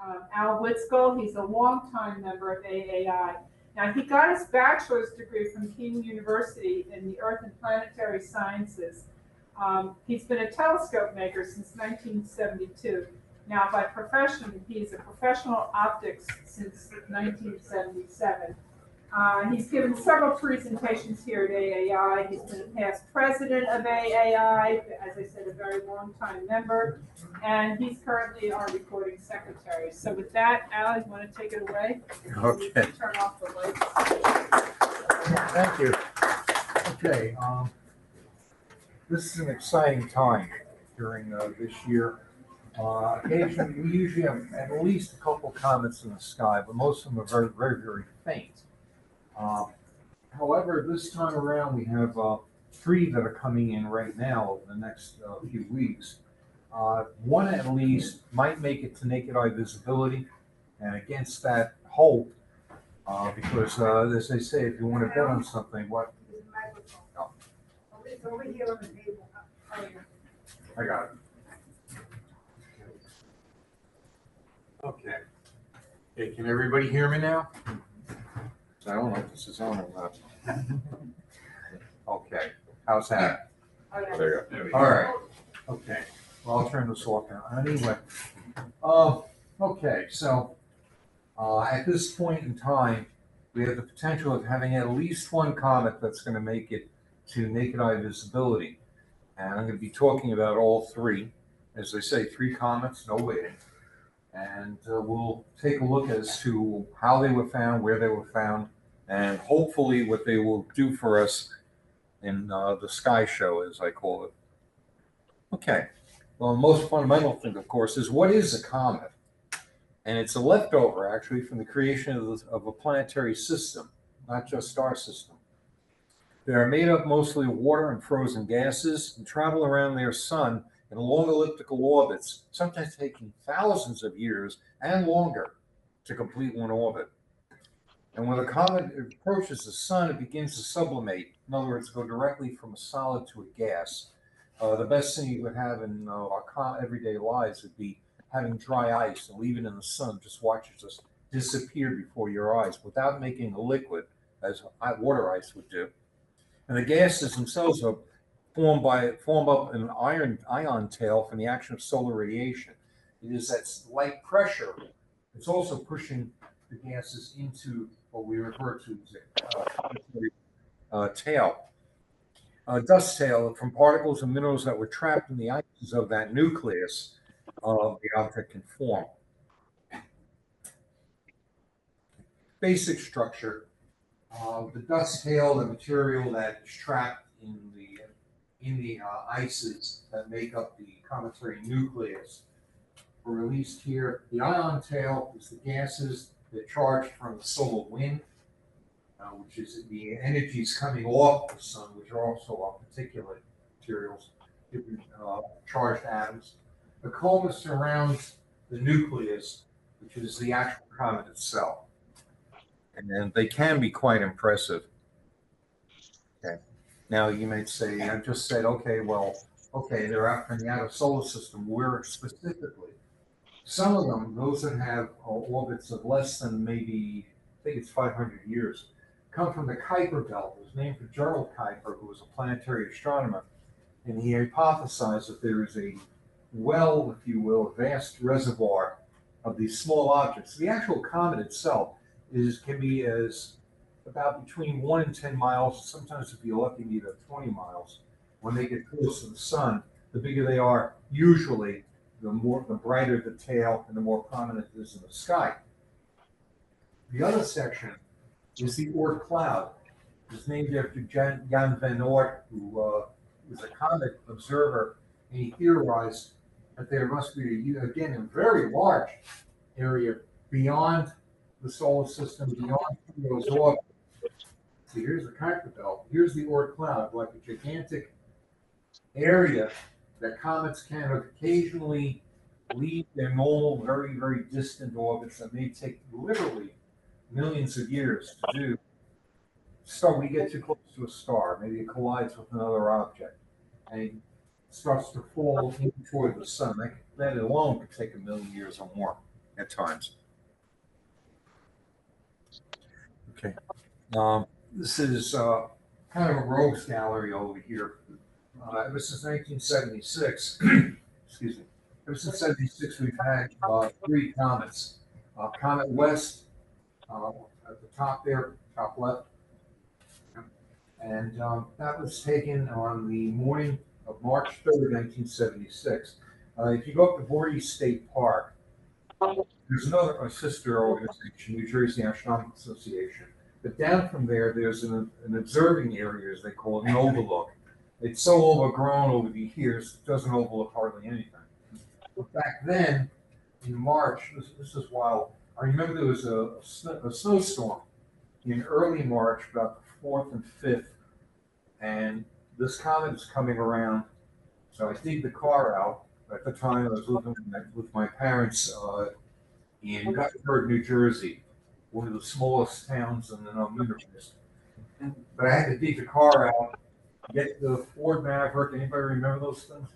Al Witzgall. He's a longtime member of AAI. Now, he got his bachelor's degree from King University in the Earth and Planetary Sciences. He's been a telescope maker since 1972. Now, by profession, he's a professional optics since 1977. He's given several presentations here at AAI. He's been a past president of AAI, as I said, a very long-time member, and he's currently our recording secretary. So with that, Al, you want to take it away? Okay. Turn off the lights. Thank you. Okay. This is an exciting time during this year. Occasionally, we usually have at least a couple comets in the sky, but most of them are very, very, very faint. However, this time around, we have 3 that are coming in right now over the next few weeks. One at least might make it to naked eye visibility, and against that hope, because as they say, if you want to bet on something, what? Oh. It's over here on the table. I got it. Okay. Hey, can everybody hear me now? I don't know if this is on or not. Okay. How's that? There you go. All right. Okay. Well, I'll turn this off now. Anyway. Okay. So at this point in time, we have the potential of having at least one comet that's going to make it to naked eye visibility. And I'm going to be talking about all 3. As they say, 3 comets, no waiting. And we'll take a look as to how they were found, where they were found, and hopefully what they will do for us in the sky show, as I call it. Okay. Well, the most fundamental thing, of course, is what is a comet? And it's a leftover, actually, from the creation of a planetary system, not just star system. They are made up mostly of water and frozen gases and travel around their sun in long elliptical orbits, sometimes taking thousands of years and longer to complete one orbit. And when a comet approaches the sun, it begins to sublimate. In other words, go directly from a solid to a gas. The best thing you would have in our everyday lives would be having dry ice and leave it in the sun. Just watch it just disappear before your eyes without making a liquid, as water ice would do. And the gases themselves are form up an ion tail from the action of solar radiation. It is that light pressure. It's also pushing the gases into what we refer to as a tail. Dust tail from particles and minerals that were trapped in the ices of that nucleus of the object can form. Basic structure. The dust tail, the material that is trapped in the ices that make up the cometary nucleus, are released here. The ion tail is the gases that charge from the solar wind, which is the energies coming off the sun, which are also our particulate materials, different charged atoms. The coma surrounds the nucleus, which is the actual comet itself. And they can be quite impressive. Okay. Now you might say, I just said, okay, they're out from the outer solar system. Where specifically? Some of them, those that have orbits of less than maybe, I think it's 500 years, come from the Kuiper belt. It was named for Gerald Kuiper, who was a planetary astronomer, and he hypothesized that there is a well, if you will, a vast reservoir of these small objects. The actual comet itself can be as about between 1 and 10 miles. Sometimes, if you're lucky, even 20 miles. When they get close to the sun, the bigger they are, usually the brighter the tail and the more prominent it is in the sky. The other section is the Oort cloud. It's named after Jan van Oort, who was a comet observer, and he theorized that there must be, again, a very large area beyond the solar system, beyond those orbits. See, here's the Kuiper belt. Here's the Oort cloud, like a gigantic area that comets can occasionally leave their normal, very, very distant orbits that may take literally millions of years to do. So we get too close to a star, maybe it collides with another object, and it starts to fall in toward the sun. That alone could take 1 million years or more. at times. Okay. This is kind of a rogues gallery over here. Ever since 1976, excuse me, ever since 76, we've had 3 comets. Comet West at the top there, top left. And that was taken on the morning of March 3rd, 1976. If you go up to Voorhees State Park, there's another a sister organization, New Jersey Astronomical Association. But down from there, there's an observing area, as they call it, an overlook. It's so overgrown over the years, it doesn't overlook hardly anything. Back then, in March, this is wild. I remember there was a snowstorm in early March, about the 4th and 5th, and this comet is coming around. So I dig the car out. At the time, I was living with my parents in Gutford, New Jersey, one of the smallest towns in the universe. But I had to dig the car out, get the Ford Maverick. Anybody remember those things?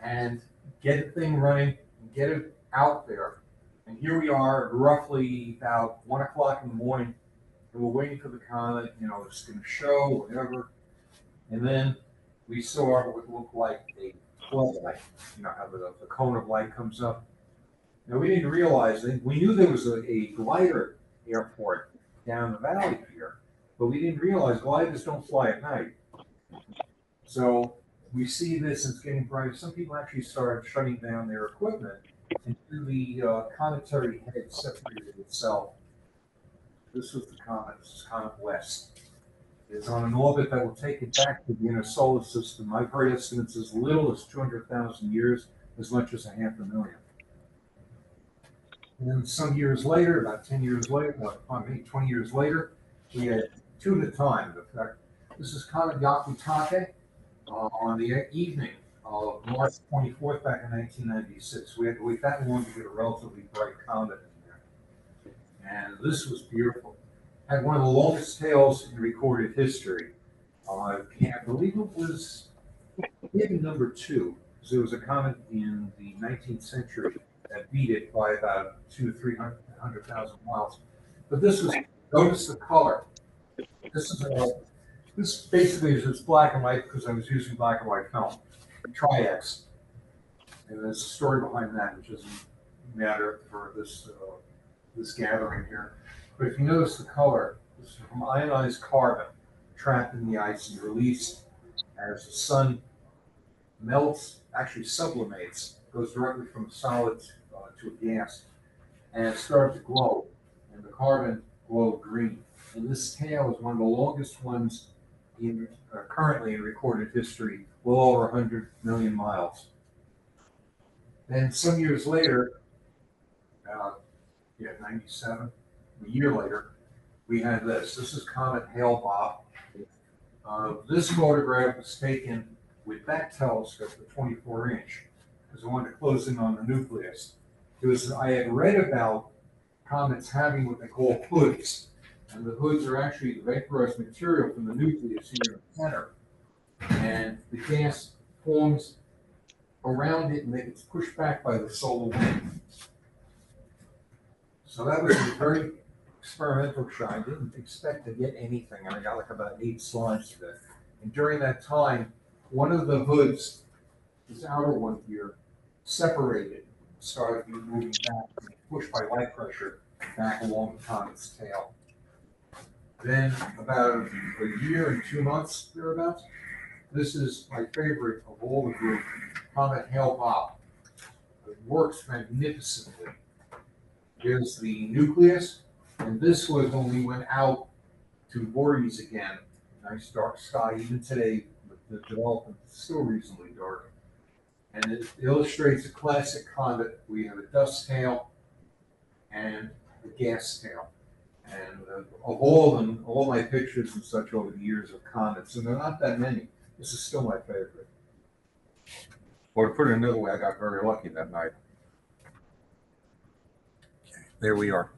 And get the thing running, and get it out there. And here we are, roughly about 1 o'clock in the morning, and we're waiting for the comet. You know, it's going to show, whatever. And then we saw what looked like a floodlight. You know how the cone of light comes up. Now we didn't realize that we knew there was a glider airport down the valley here, but we didn't realize gliders don't fly at night. So we see this, it's getting bright. Some people actually started shutting down their equipment until the cometary head separated itself. This was the comet. This is Comet West. It's on an orbit that will take it back to the inner solar system. I've heard estimates as little as 200,000 years, as much as 500,000. And then some years later, about 10 years later, 20 years later, we had 2 at a time. In fact, this is Comet Yakutake on the evening of March 24th back in 1996. We had to wait that long to get a relatively bright comet in there. And this was beautiful. Had one of the longest tails in recorded history. I believe it was maybe number 2, because there was a comet in the 19th century that beat it by about 200,000 to 300,000 miles. But this was, notice the color. This basically is just black and white because I was using black and white film, Tri-X. And there's a story behind that, which doesn't matter for this gathering here. But if you notice the color, this is from ionized carbon trapped in the ice and released as the sun melts, actually sublimates, goes directly from a solid to a gas, and it started to glow, and the carbon glowed green. And this tail is one of the longest ones currently in recorded history, well over 100 million miles. Then some years later, 97, a year later, we had this. This is Comet Hale-Bopp. This photograph was taken with that telescope, the 24-inch, because I wanted to close in on the nucleus. I had read about comets having what they call hoods, and the hoods are actually the vaporized material from the nucleus here in the center, and the gas forms around it and it gets pushed back by the solar wind. So that was a very experimental shot. I didn't expect to get anything, and I got like about 8 slides today. And during that time, one of the hoods, this outer one here, separated, started moving back, pushed by light pressure back along the comet's tail. Then about a year and 2 months thereabouts, this is my favorite of all the group, Comet Hale-Bopp. It works magnificently. Here's the nucleus, and this was when we went out to Voorhees again. Nice dark sky, even today, with the development, it's still reasonably dark. And it illustrates a classic comet. We have a dust tail and a gas tail. And of all of them, all my pictures and such over the years of comets, and there are not that many, this is still my favorite. Or to put it another way, I got very lucky that night. Okay, there we are.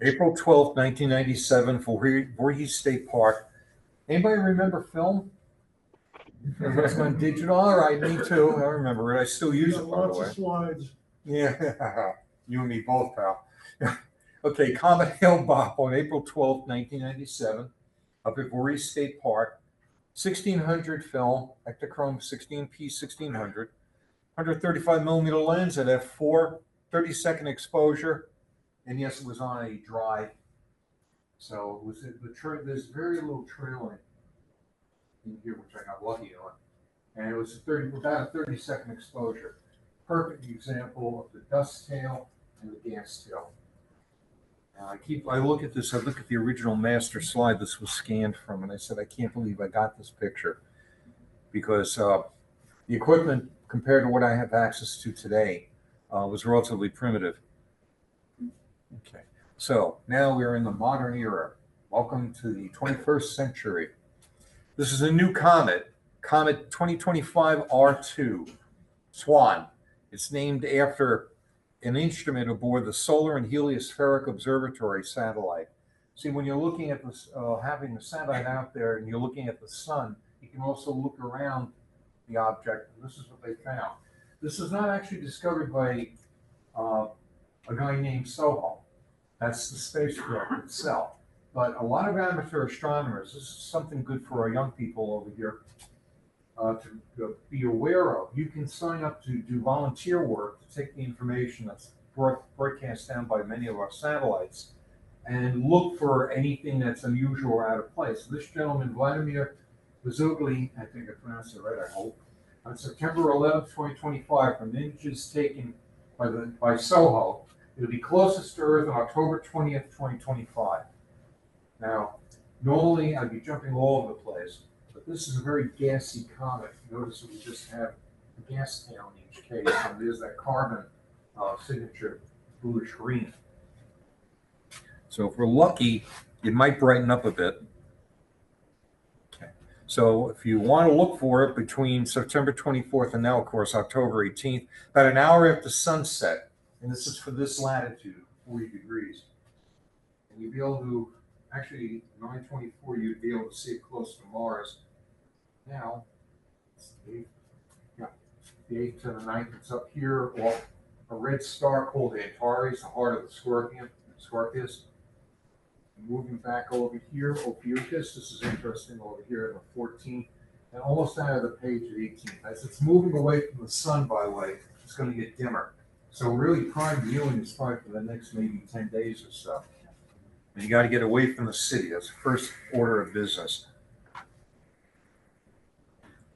April 12th, 1997, Voorhees State Park. Anybody remember film? Everybody's going digital. All right, me too. I remember it. I still use it, by the way. Lots of slides. Yeah. You and me both, pal. Okay, Comet Hale-Bopp on April 12th, 1997, up at Voorhees State Park. 1600 film, Ektachrome 16p 1600, 135 millimeter lens at f4, 30-second exposure, and yes, it was on a dry. So it was there's very little trailing in here, which I got lucky on, and it was about a 30-second exposure. Perfect example of the dust tail and the gas tail. I look at this, I look at the original master slide this was scanned from, and I said, I can't believe I got this picture, because the equipment compared to what I have access to today was relatively primitive. Okay, so now we're in the modern era. Welcome to the 21st century. This is a new comet, Comet 2025 R2, Swan. It's named after an instrument aboard the Solar and Heliospheric Observatory satellite. See, when you're looking at this, having the satellite out there and you're looking at the sun, you can also look around the object, and this is what they found. This is not actually discovered by a guy named Soho. That's the spacecraft itself. But a lot of amateur astronomers, this is something good for our young people over here to be aware of. You can sign up to do volunteer work to take the information that's broadcast down by many of our satellites and look for anything that's unusual or out of place. This gentleman, Vladimir Witzgall, I think I pronounced it right, I hope, on September 11th, 2025, from images taken by Soho, it'll be closest to Earth on October 20th, 2025. Now, normally I'd be jumping all over the place, but this is a very gassy comet. Notice that we just have a gas tail in each case, and there's that carbon signature bluish green. So if we're lucky, it might brighten up a bit. Okay. So if you want to look for it between September 24th and now, of course, October 18th, about an hour after sunset, and this is for this latitude, 40 degrees, and you'll be able to, actually, 924, you'd be able to see it close to Mars. Now, the 8th to the 9th, it's up here off a red star called Antares, the heart of the Scorpius. Moving back over here, Ophiuchus, this is interesting, over here at the 14th, and almost out of the page at 18th. As it's moving away from the sun, by the way, it's going to get dimmer. So really prime viewing is fine for the next maybe 10 days or so. And you got to get away from the city. That's the first order of business.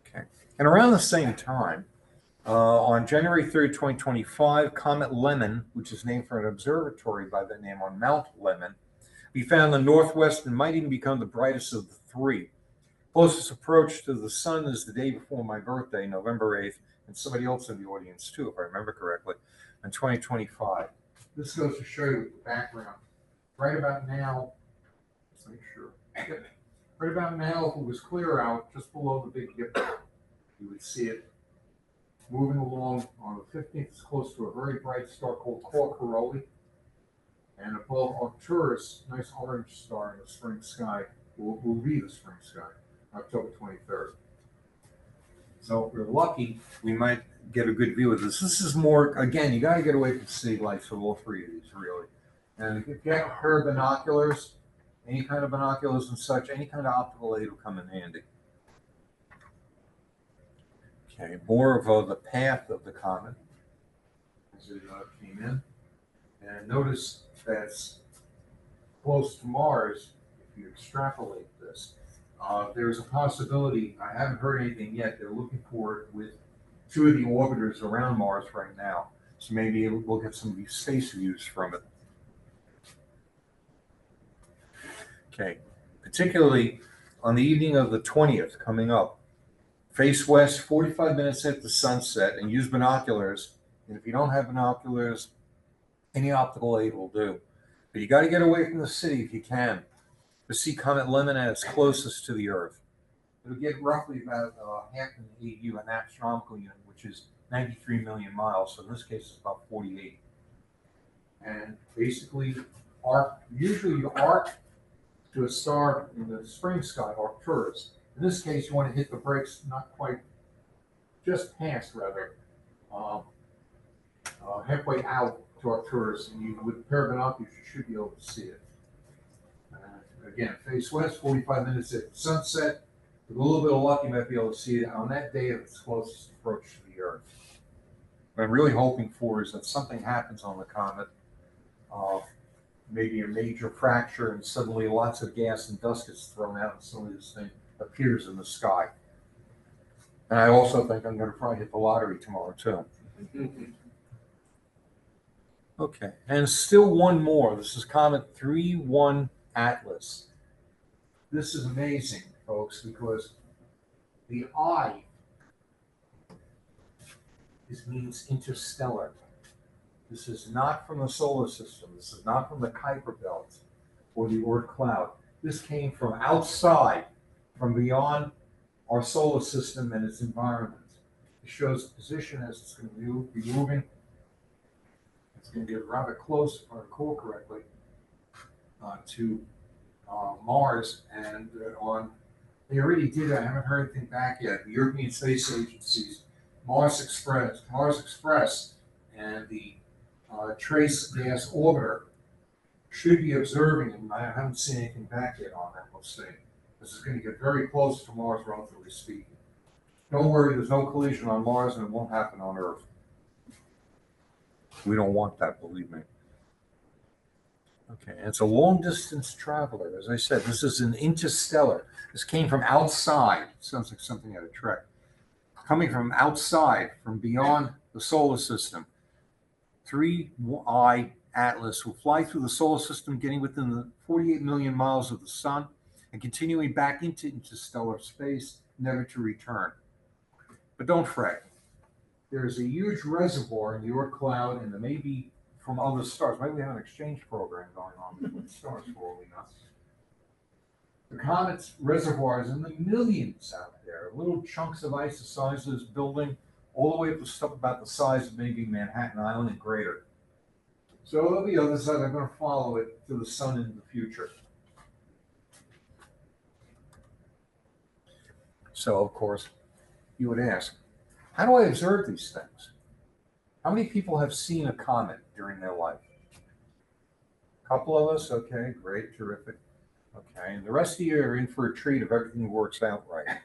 Okay. And around the same time, on January 3rd, 2025, Comet Lemon, which is named for an observatory by the name on Mount Lemon, we found in the northwest and might even become the brightest of the three. Closest approach to the sun is the day before my birthday, November 8th, and somebody else in the audience too, if I remember correctly, in 2025. This goes to show you the background. Right about now, let's make sure. Right about now, if it was clear out, just below the Big Dipper, you would see it moving along on the 15th. It's close to a very bright star called Corcaroli. And above Arcturus, nice orange star in the spring sky, will be the spring sky, October 23rd. So if we're lucky, we might get a good view of this. This is more, again, you got to get away from city lights for all three of these, really. And if you get a pair of binoculars, any kind of binoculars and such, any kind of optical aid will come in handy. Okay, more of the path of the comet as it came in. And notice that's close to Mars. If you extrapolate this, there's a possibility, I haven't heard anything yet, they're looking for it with two of the orbiters around Mars right now. So maybe we'll get some of these space views from it. Okay, particularly on the evening of the 20th coming up, face west 45 minutes after sunset and use binoculars. And if you don't have binoculars, any optical aid will do. But you got to get away from the city if you can to see Comet Lemon at its closest to the Earth. It'll get roughly about half an AU, an astronomical unit, which is 93 million miles. So in this case, it's about 48. And basically, usually you arc to a star in the spring sky, Arcturus. In this case, you want to hit the brakes not quite, just past rather, halfway out to Arcturus, and you, with a pair of binoculars, you should be able to see it. Again, face west, 45 minutes at sunset. With a little bit of luck, you might be able to see it on that day of its closest approach to the Earth. What I'm really hoping for is that something happens on the comet, maybe a major fracture, and suddenly lots of gas and dust gets thrown out, and suddenly this thing appears in the sky. And I also think I'm going to probably hit the lottery tomorrow, too. Okay, and still one more. This is Comet 3-1 Atlas. This is amazing, folks, because the I means interstellar. This is not from the solar system. This is not from the Kuiper Belt or the Oort cloud. This came from outside, from beyond our solar system and its environment. It shows the position as it's going to be moving. It's going to get rather close, if I recall correctly, to Mars. And they already did it. I haven't heard anything back yet. The European Space Agency's Mars Express, and the Trace Gas Orbiter should be observing, and I haven't seen anything back yet on that. We'll see. This is going to get very close to Mars, relatively speaking. Don't worry, there's no collision on Mars, and it won't happen on Earth. We don't want that, believe me. Okay, and it's a long-distance traveler. As I said, this is an interstellar. This came from outside. It sounds like something out of Trek. Coming from outside, from beyond the solar system. 3I Atlas will fly through the solar system, getting within the 48 million miles of the sun, and continuing back into interstellar space, never to return. But don't fret. There's a huge reservoir in the Oort cloud, and there may be from other stars. Maybe we have an exchange program going on between stars for all we know. The comet's reservoir is in the millions out there. Little chunks of ice the size of this building, all the way up to stuff about the size of maybe Manhattan Island and greater. So there'll be others that are going to follow it to the sun in the future. So, of course, you would ask, how do I observe these things? How many people have seen a comet during their life? A couple of us? Okay, great, terrific. Okay, and the rest of you are in for a treat if everything works out right.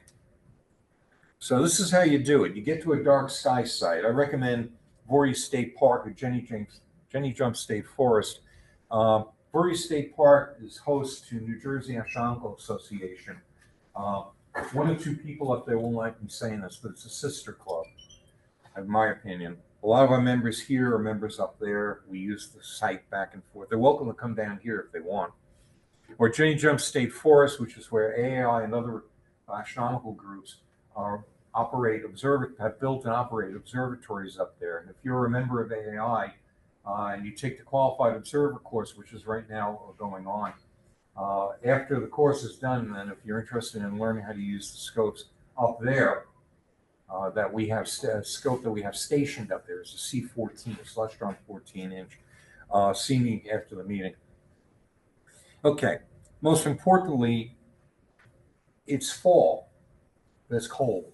So this is how you do it. You get to a dark sky site. I recommend Voorhees State Park or Jenny Jump State Forest. Voorhees State Park is host to New Jersey Astronomical Association. One or two people up there won't like me saying this, but it's a sister club, in my opinion. A lot of our members here are members up there. We use the site back and forth. They're welcome to come down here if they want. Or Jenny Jump State Forest, which is where AAI and other astronomical groups have built and operate observatories up there. And if you're a member of AAI and you take the Qualified Observer course, which is right now going on, after the course is done, then if you're interested in learning how to use the scopes up there, that we have scope that we have stationed up there is a C14, a Celestron 14-inch. See me after the meeting. Okay, most importantly, it's fall, but it's cold.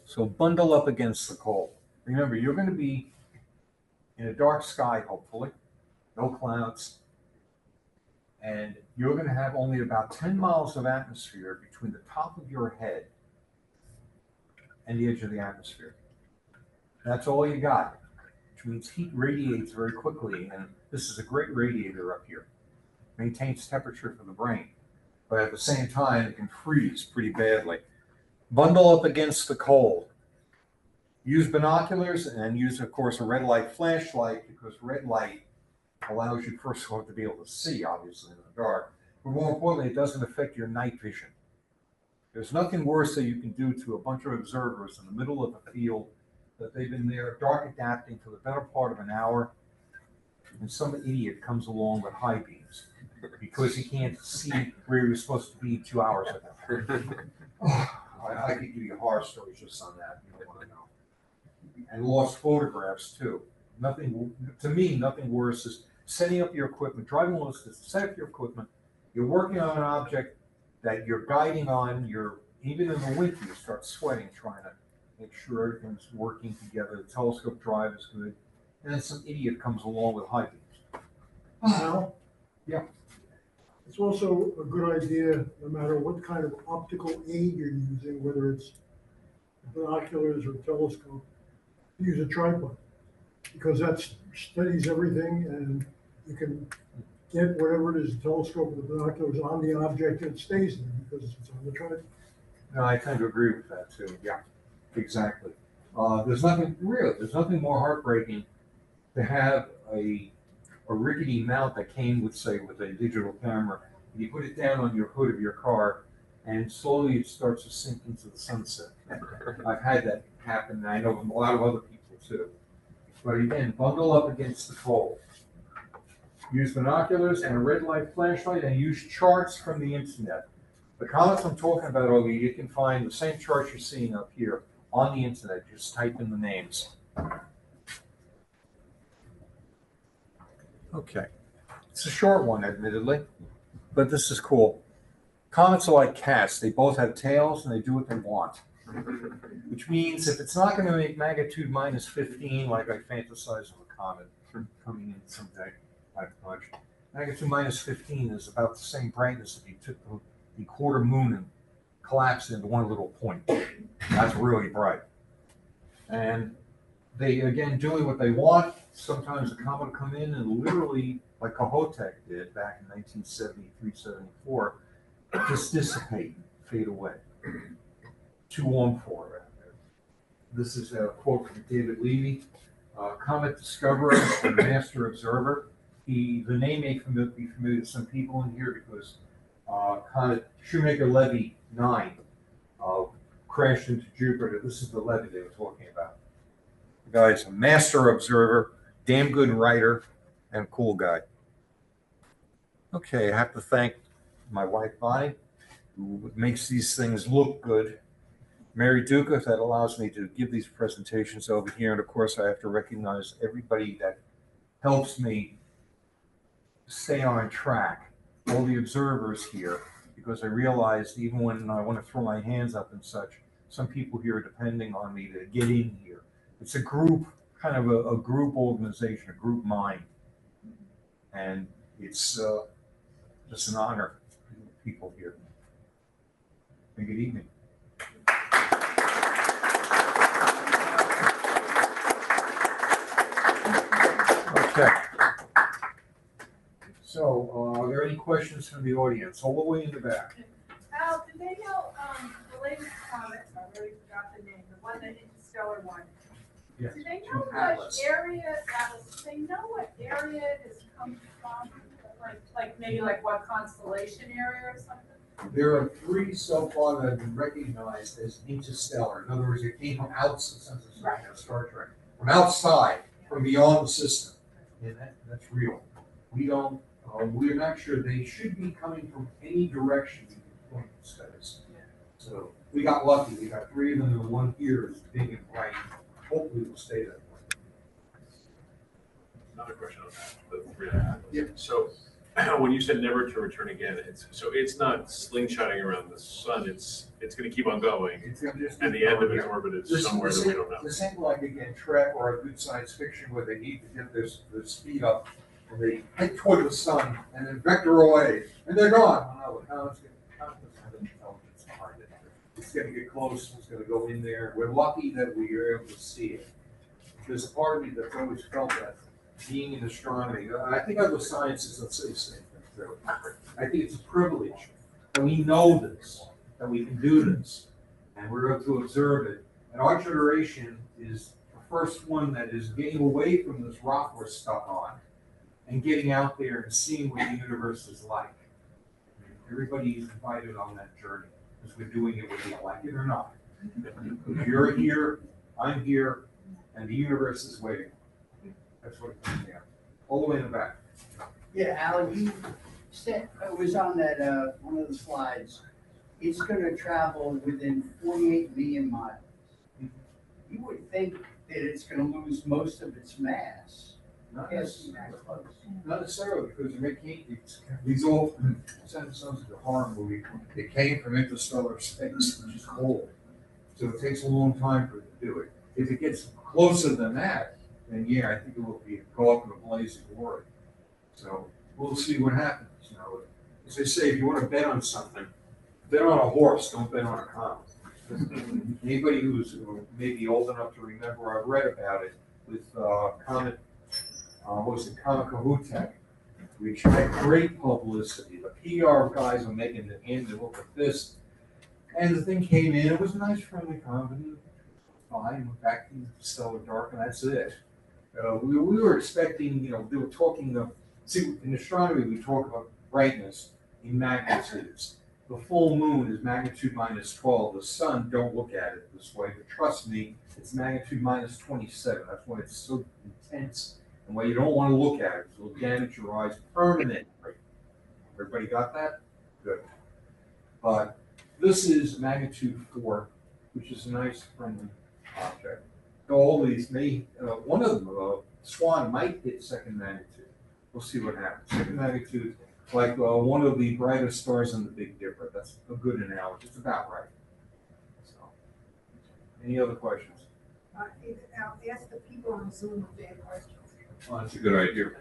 So bundle up against the cold. Remember, you're going to be in a dark sky, hopefully, no clouds, and you're going to have only about 10 miles of atmosphere between the top of your head and the edge of the atmosphere. That's all you got, which means heat radiates very quickly, and this is a great radiator up here. Maintains temperature for the brain, but at the same time, it can freeze pretty badly. Bundle up against the cold. Use binoculars and use, of course, a red light flashlight, because red light allows you, first of all, to be able to see, obviously, in the dark. But more importantly, it doesn't affect your night vision. There's nothing worse that you can do to a bunch of observers in the middle of the field that they've been there dark adapting for the better part of an hour, and some idiot comes along with high beams because he can't see where he was supposed to be 2 hours ago. I could give you horror stories just on that. You don't want to know. And lost photographs too. Nothing, to me, nothing worse is setting up your equipment, driving along to set up your equipment. You're working on an object that you're guiding on. Even in the winter, you start sweating trying to make sure everything's working together. The telescope drive is good. and then some idiot comes along with high beams. Now, Yeah. it's also a good idea, no matter what kind of optical aid you're using, whether it's binoculars or telescope, to use a tripod. Because that steadies everything and you can get whatever it is, the telescope or the binoculars on the object and it stays there because it's on the tripod. No, I tend to agree with that too. Yeah, exactly. There's nothing more heartbreaking to have a rickety mount that came with, say, with a digital camera. You put it down on your hood of your car, and slowly it starts to sink into the sunset. I've had that happen, and I know a lot of other people too. But again, bundle up against the cold. Use binoculars and a red light flashlight, and use charts from the internet. The comets I'm talking about, Ogie, you can find the same charts you're seeing up here on the internet. Just type in the names. Okay. It's a short one, admittedly, but this is cool. Comets are like cats. They both have tails and they do what they want. Which means if it's not going to make magnitude minus 15, like I fantasize of a comet coming in someday, magnitude minus 15 is about the same brightness if you took the quarter moon and collapsed it into one little point. That's really bright. And they, again, doing what they want. Sometimes a comet will come in and literally, like Kohoutek did back in 1973, 74, just dissipate, fade away. Too warm for it. This is a quote from David Levy, comet discoverer and master observer. The name may be familiar to some people in here because comet Shoemaker-Levy 9 crashed into Jupiter. This is the Levy they were talking about. The guy's a master observer, damn good writer, and a cool guy. Okay, I have to thank my wife Bonnie, who makes these things look good. Mary Duca, that allows me to give these presentations over here. And of course, I have to recognize everybody that helps me stay on track, all the observers here, because I realized even when I want to throw my hands up and such, some people here are depending on me to get in here. It's a group, kind of a group organization, a group mind. And it's just an honor to people here. And good evening. Okay. So, are there any questions from the audience? All the way in the back. Al, did they know the latest comet? I really forgot the name. The one, the interstellar one. Yes. Do they know what Atlas. area Atlas? Do they know what area it has come from? Like maybe like what constellation area or something? There are 3 so far that have been recognized as interstellar. In other words, it came from outside, Right. Star Trek, from outside, from beyond the system. And that's real. We don't, we're not sure. They should be coming from any direction we can point studies. So we got lucky. We got 3 of them, and one here is big and bright. Hopefully we'll stay that way. Another question on that, the 3.5. Yeah. So when you said never to return again, it's not slingshotting around the sun. It's going to keep on going, It's gonna just and the end of its orbit is somewhere that we don't know. This ain't like, again, Trek or a good science fiction where they need to get their speed up and they head toward the sun and then vector away and they're gone. No, the comet's doesn't have intelligence behind it. It's gonna get close, it's gonna go in there. We're lucky that we are able to see it. There's a part of me that's always felt that being in astronomy, I think other sciences will say the same thing too. I think it's a privilege that we know this, that we can do this, and we're able to observe it. And our generation is the first one that is getting away from this rock we're stuck on and getting out there and seeing what the universe is like. Everybody is invited on that journey because we're doing it whether you like it or not. If you're here, I'm here, and the universe is waiting. That's what it comes down. All the way in the back. Yeah, Alan, you said, it was on that, one of the slides, it's gonna travel within 48 million miles. You would think that it's gonna lose most of its mass. Not Yes, necessarily. Not necessarily, because these all, sounds like a horror movie. It came from interstellar space, which is cold. So it takes a long time for it to do it. If it gets closer than that, then yeah, I think it will go up in a blaze of glory. So we'll see what happens. You know, as they say, if you want to bet on something, bet on a horse, don't bet on a comet. Anybody who's maybe old enough to remember, I've read about it with Comet, what was it, Comet Kahutek, which had great publicity. The PR guys were making the hand to look at this. And the thing came in, it was a nice friendly comet, fine, went back to stellar dark, and that's it. We were expecting, you know, they were talking, see, in astronomy, we talk about brightness in magnitudes. The full moon is magnitude minus 12. The sun, don't look at it this way, but trust me, it's magnitude minus 27. That's why it's so intense and why you don't want to look at it. It'll damage your eyes permanently. Everybody got that? Good. But this is magnitude 4, which is a nice friendly object. All these may, one of them, Swan, might hit second magnitude. We'll see what happens. Second magnitude, like one of the brightest stars in the Big Dipper. That's a good analogy. It's about right. So, any other questions? I'll ask the people on Zoom if they have questions. Well, that's a good idea.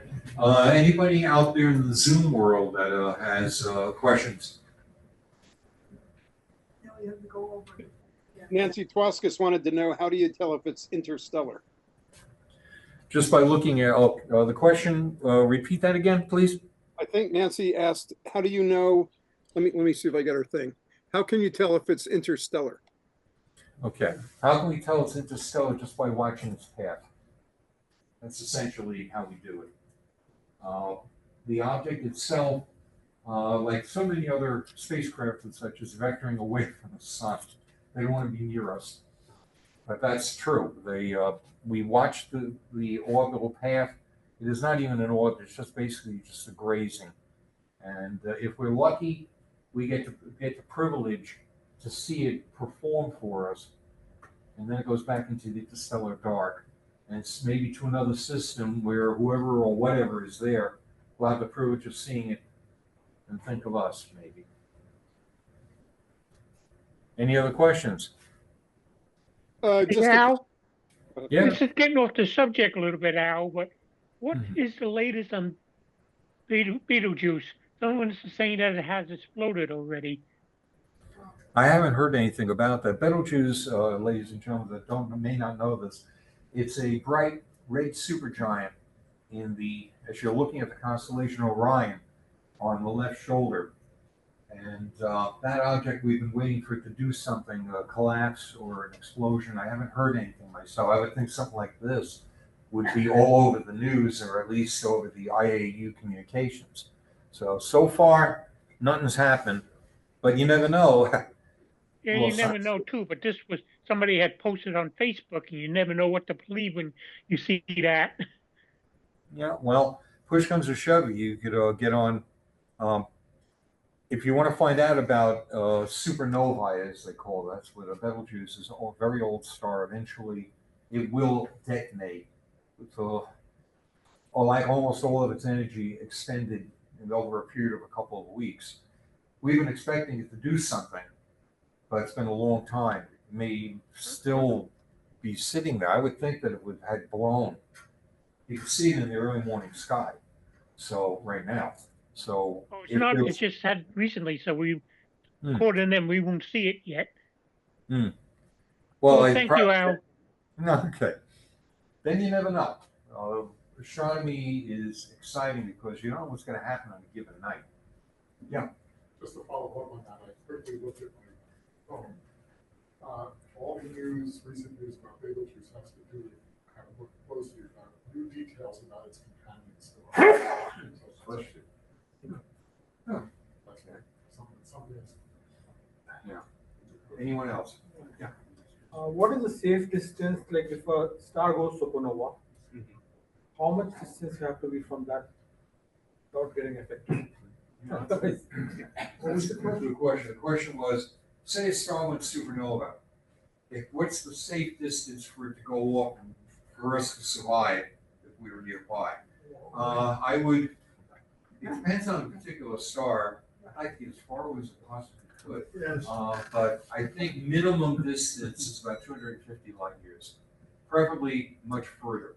Anybody out there in the Zoom world that has questions? No, you have to go over it. Yeah. Nancy Twaskis wanted to know, how do you tell if it's interstellar? Just by looking at the question. Repeat that again, please. I think Nancy asked, how do you know, let me see if I got her thing. How can you tell if it's interstellar? Okay. How can we tell it's interstellar just by watching its path? That's essentially how we do it. The object itself, like so many other spacecraft and such, is vectoring away from the sun. They don't want to be near us. But that's true. We watch the orbital path. It is not even an orbit. It's just basically just a grazing. And if we're lucky, we get the privilege to see it perform for us. And then it goes back into the interstellar dark. And it's maybe to another system where whoever or whatever is there will have the privilege of seeing it and think of us, maybe. Any other questions? Just Al, Yeah. this is getting off the subject a little bit, Al, but what is the latest on Betelgeuse? Someone's saying that it has exploded already. I haven't heard anything about that. Betelgeuse, ladies and gentlemen that may not know this, it's a bright red supergiant as you're looking at the constellation Orion on the left shoulder. And that object, we've been waiting for it to do something, a collapse or an explosion. I haven't heard anything myself. I would think something like this would be all over the news, or at least over the IAU communications. So far, nothing's happened, but you never know. Yeah, you never know too, but this was, somebody had posted on Facebook, and you never know what to believe when you see that. Yeah, well, push comes to shove, you could get on. If you want to find out about supernovae, as they call it, that's what a Betelgeuse is, a very old star. Eventually, it will detonate with, like almost all of its energy expended over a period of a couple of weeks. We've been expecting it to do something, but it's been a long time. It may still be sitting there. I would think that it would have blown. You can see it in the early morning sky. So right now. So It's not. It's just had recently, so we caught in them. We won't see it yet. Well, thank you, Al. No, okay. Then you never know. Astronomy is exciting because you don't know what's going to happen on a given night. Yeah. Just to follow up on that, I quickly looked at my phone. All the news, recent news about Betelgeuse has to do with kind of look closely about new details about its companion star. Question. That's right. Something else. Yeah. Anyone else? Yeah. What is the safe distance, like if a star goes supernova? How much distance you have to be from that without getting affected? What was the question? The question was, say a star went supernova. What's the safe distance for it to go up and for us to survive if we were nearby? It depends on the particular star. I'd like to get as far away as I possibly could. Yes. But I think minimum distance is about 250 light years, preferably much further.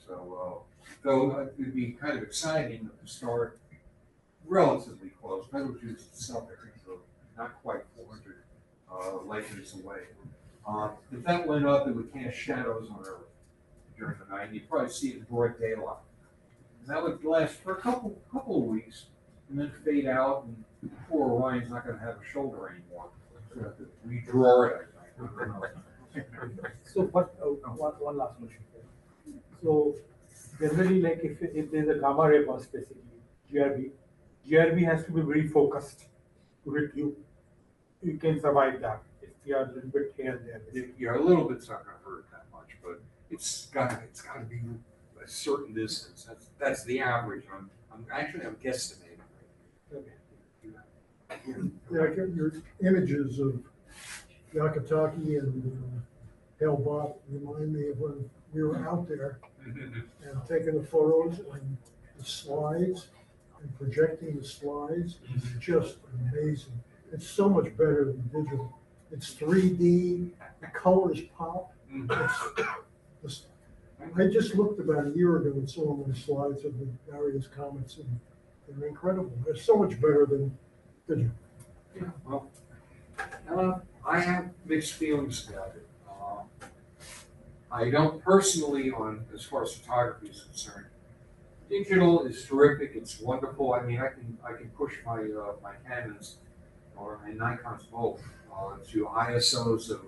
So, though it'd be kind of exciting to start relatively close. Betelgeuse itself, I think, is not quite 400 light years away. If that went up, it would cast shadows on Earth during the night. You'd probably see it in broad daylight. And that would last for a couple of weeks, and then fade out. And poor Orion's not going to have a shoulder anymore. So have to redraw it. I don't know. So, but one last question. So, generally, like if there's a gamma ray burst, basically GRB has to be very focused to hit you. You can survive that if you are a little bit here and there. Yeah, a little bit's not going to hurt that much, but it's got to be a certain distance. That's the average. I'm guesstimating. Okay. Yeah, I get your images of Yakataki and Hellbot remind me of when we were out there and taking the photos and the slides and projecting the slides is just amazing. It's so much better than digital. It's 3D, the colors pop. I just looked about a year ago and saw my slides of the various comets, and they're incredible. They're so much better than digital. Yeah, well, I have mixed feelings about it. I don't personally, as far as photography is concerned. Digital is terrific. It's wonderful. I mean, I can push my Canons or my Nikons both to ISOs of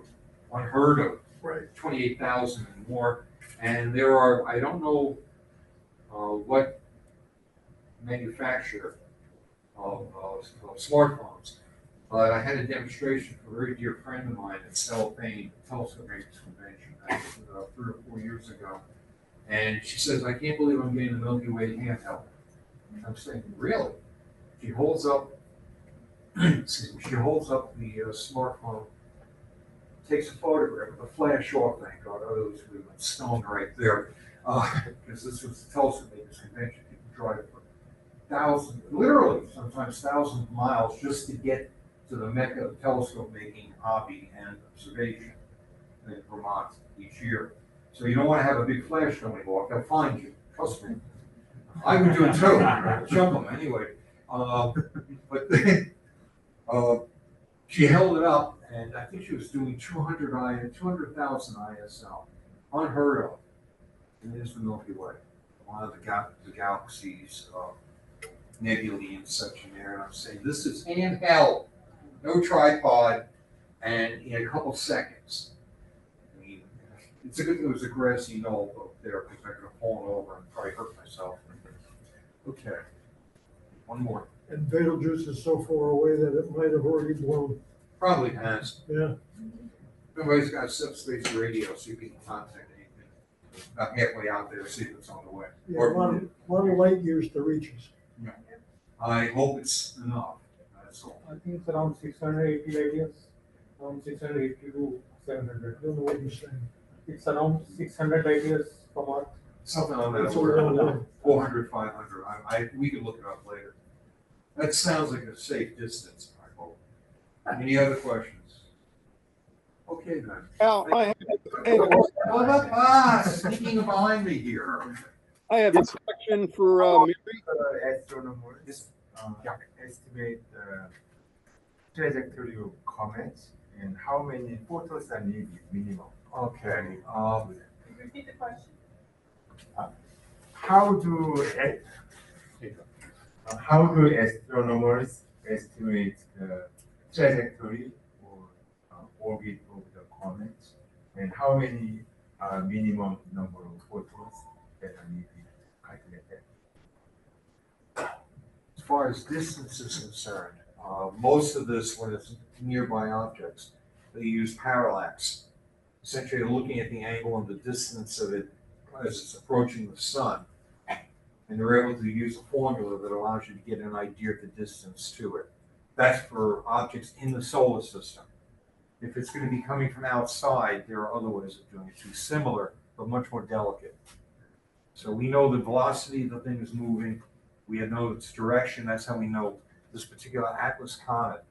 unheard of, Right. 28,000 and more. And there are, I don't know what manufacturer of smartphones, but I had a demonstration from a very dear friend of mine at Cellophane Telescope Makers Convention 3 or 4 years ago. And she says, I can't believe I'm getting the Milky Way handheld. And I'm saying, really? She holds up, excuse me, she holds up the smartphone, takes a photograph with a flash off, thank God, otherwise we would have been stoned right there. Because this was the Telescope Makers Convention. People drive for thousands, literally sometimes thousands of miles just to get to the mecca of telescope making hobby and observation in Vermont each year. So you don't want to have a big flash going off, they'll find you, trust me. I would do it too, jump them anyway. But then she held it up, and I think she was doing 200,000 ISO, unheard of. And there's the Milky Way, one of the galaxies, nebulae and such in there. And I'm saying, this is handheld, no tripod, and in a couple seconds. I mean, it's a good thing it was a grassy knoll up there because I could have fallen over and probably hurt myself. Okay, one more. And Betelgeuse is so far away that it might have already blown. Probably has. Yeah. Everybody's got a subspace radio, so you can contact anything. About halfway out there, see if it's on the way. Yeah, Or- a lot of light years to reach us. I hope it's enough. That's all. I think it's around 680 radius, around 680 to 700. I don't know what you're saying. It's around 600 radius from Earth. Something on that That's a order. long way. 400, 500. We can look it up later. That sounds like a safe distance, I hope. Any other questions? Okay, then. Al, Sneaking behind me here. I have a question for Mary. Astronomers estimate the trajectory of comets and how many photos are needed minimum. Okay. Can you repeat the question? How do astronomers estimate the trajectory or orbit of the comets, and how many minimum number of photos that are needed to calculate that? As far as distance is concerned, most of this, when it's nearby objects, they use parallax. Essentially, looking at the angle and the distance of it as it's approaching the sun. And they're able to use a formula that allows you to get an idea of the distance to it. That's for objects in the solar system. If it's going to be coming from outside, there are other ways of doing it too, similar, but much more delicate. So we know the velocity of the thing is moving. We know its direction. That's how we know this particular Atlas comet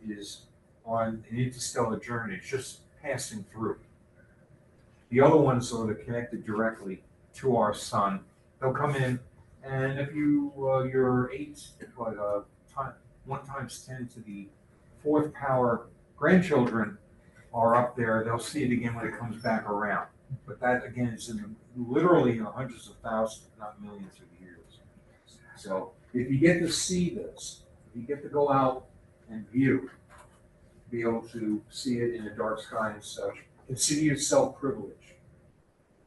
is on an interstellar journey. It's just passing through. The other ones are connected directly to our sun. They'll come in, and if your 1 times 10 to the 4th power grandchildren are up there, they'll see it again when it comes back around. But that again is literally in hundreds of thousands, not millions of years. So if you get to see this, if you get to go out and view, be able to see it in a dark sky and such, consider yourself privileged,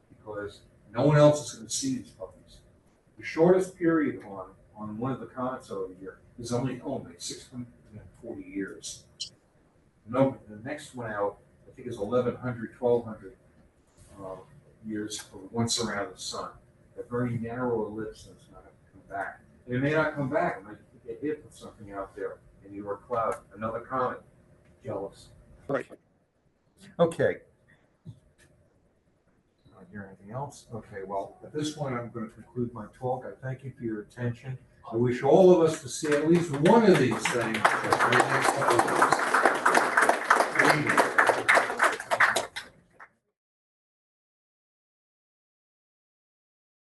because no one else is going to see these puppies. The shortest period on one of the comets over here is only 640 years. No, the next one out, I think, is 1100, 1200 years once around the sun. A very narrow ellipse that's not going to come back. And it may not come back. It might get hit with something out there in your cloud, another comet. Jealous. Right. Okay. Not hear anything else? Okay, well, at this point, I'm going to conclude my talk. I thank you for your attention. I wish all of us to see at least one of these things for the next couple of weeks.